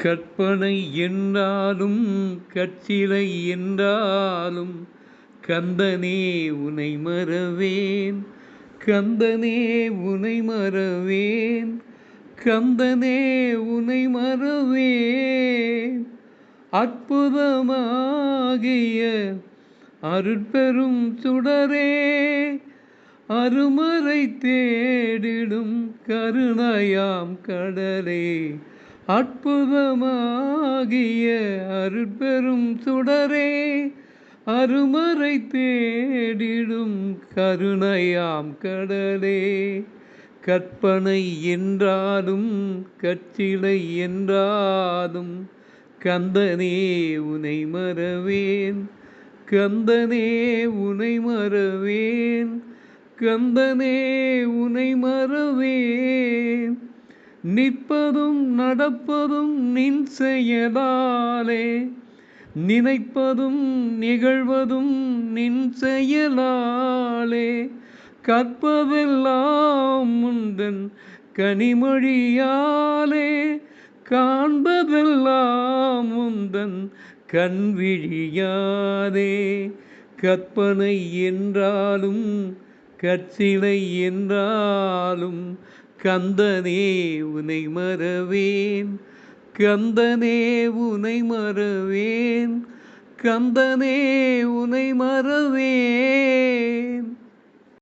கற்பனை என்றாலும் கற்சிலை என்றாலும் கந்தனே உனை மறவேன், கந்தனே உனை மறவேன், கந்தனே உனை மறவேன். அற்புதமாகிய அருட்பெரும் சுடரே, அருமறை தேடிடும் கருணையாம் கடலே. அற்புதமாகிய அருட்பெரும் சுடரே, அருமறை தேடிடும் கருணையாம் கடலே. கற்பனை என்றாலும் கற்சிலை என்றாலும் கந்தனே உனை மறவேன், கந்தனே உனை மறவேன், கந்தனே உனை மறவேன். நிற்பதும் நடப்பதும் நின் செயலாலே, நினைப்பதும் நிகழ்வதும் நின் செயலாலே. கற்பதெல்லாம் உந்தன் கனிமொழியாலே, காண்பதெல்லாம் உந்தன் கண்விழியாலே. கற்பனை என்றாலும் கற்சிலை என்றாலும் கந்தனே உனை மறவேன், கந்தனே உனை மறவேன், கந்தனே உனை மறவேன்.